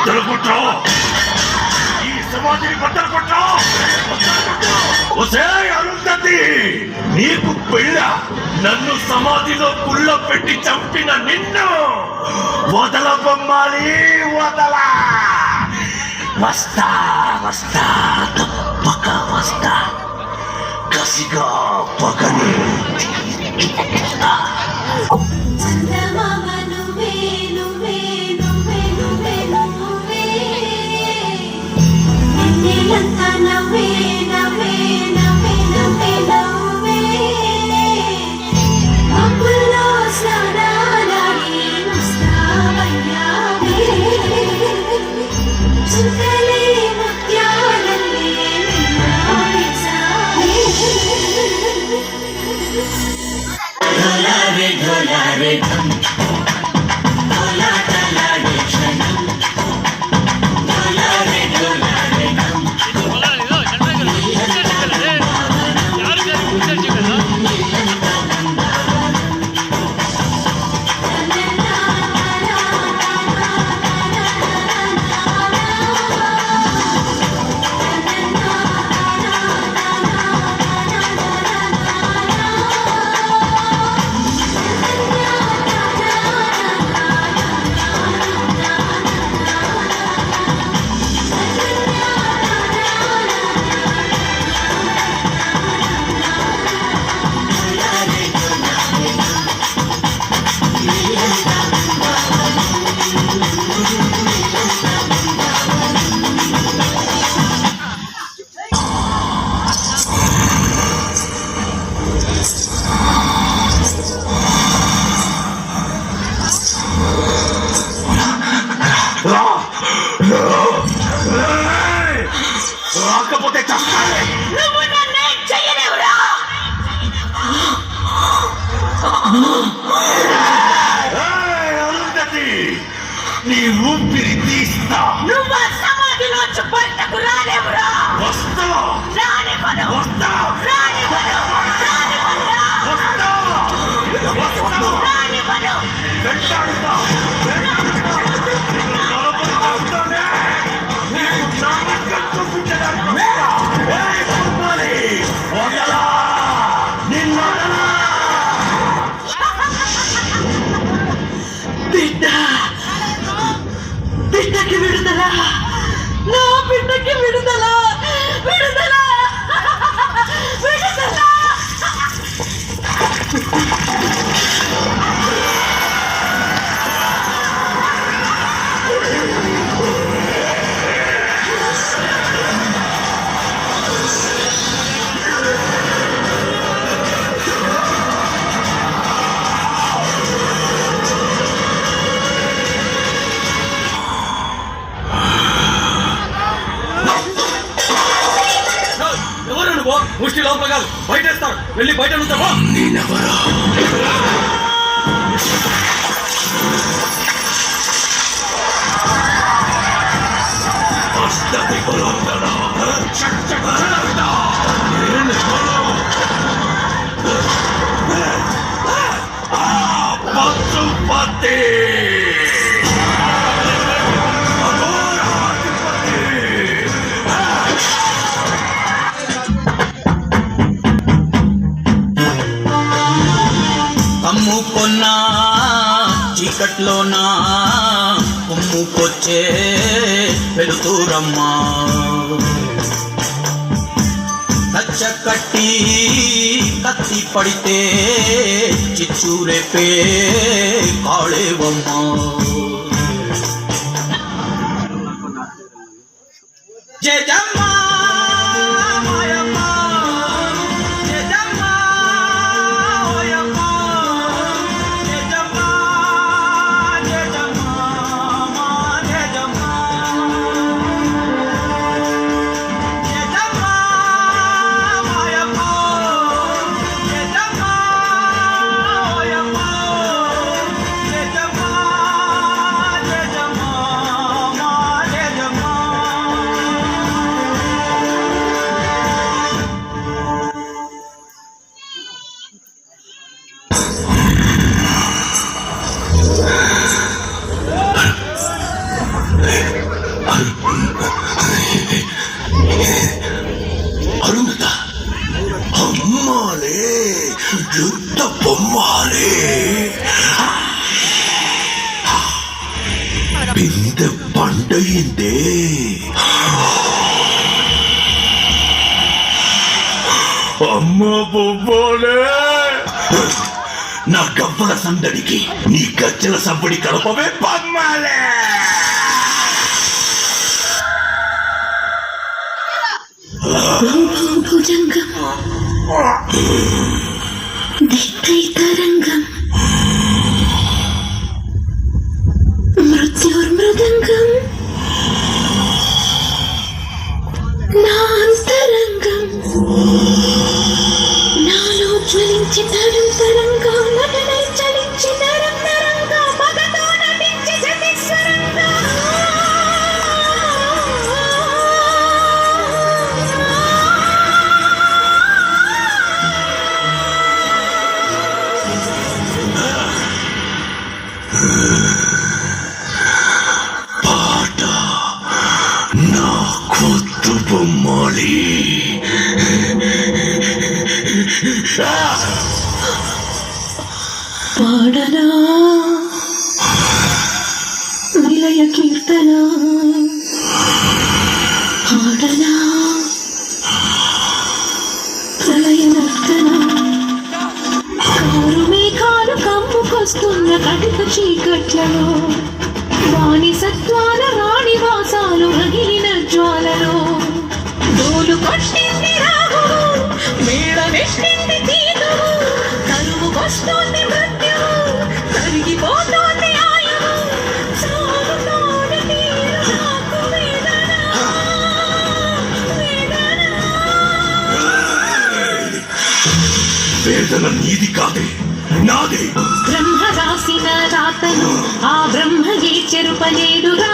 బద్దలు కొట్టా ఈ సమాధిని బద్దలు కొట్టా ఒసే అరుంధతి నీకు పెళ్ళ నన్ను సమాధిలో పుల్ల పెట్టి చంపిన నిన్ను వదల బొమ్మాలి వదల వస్తా వస్తా తప్పక వస్తా కసిగా పగని తీర్చుకుంటా రాకపోతే చస్తానే నువ్వు నన్ను చెయ్యలేవురా అరుంధతి నీ ఊపిరి తీస్తా నువ్వు సమాధిలో బయటకు రాలేవురా వస్తా రానివ్వను వస్తా రానివ్వను రానివ్వనురా వస్తా వస్తా రానివ్వను వెంటాడుతా వెంటాడుతా నిన్ను నలుగురు వస్తానే నీకు నామకం చూపించడానికి వదలా నిన్ను వదలా బిడ్డ బిడ్డకి విడుదల నా బిడ్డకి విడుదల విడుదల విడుదల ముష్టి లోపల కాదు బయటేస్తారు వెళ్ళి బయట నుంచా నేనెవరా పశుపతి అమ్ముకున్నా చీకట్లోనా కుమ్ముకొచ్చే వెలుతురమ్మా కచ్చ కట్టి కత్తి పడితే చిచ్చూరేపే కాళేవమ్మా జయమ్మా యుద్ధ బొమ్మాలే బిందె పండయిందే అమ్మ బొమ్మలే నా గవ్వల సందడికి నీ గజ్జల సంబడి కలపవే బొమ్మాలే భుజంగం దిక్కైతరంగం మృత్యుర్మృదంగం నా అంతరంగం నాలో జ్వలించి తరం తరంగా నటనై చలించి నరం నరంగా మగతో నటించి జతిస్వరంగా పాట నా కొత్త బొమ్మాలి పాడనా విలయ కీర్తన పాడనా ప్రళయ నర్తన కారు మేఘాలు కమ్ముకొస్తున్న కటిక చీకట్లలో వాణి సత్వాల రాణి వాసాలు రగిలిన జ్వాలలో డోలు కొట్టింది రాహువు మేళ నెట్టింది తీతువు కరువుకొస్తోంది మృత్యువు కరిగిపోతోంది ఆయువు సాగుతోంది తీరు నాకు వేదన వేదన వేదన నీది కాదే నాదే బ్రహ్మ రాసిన రాతను ఆ బ్రహ్మయే చెరుపలేడురా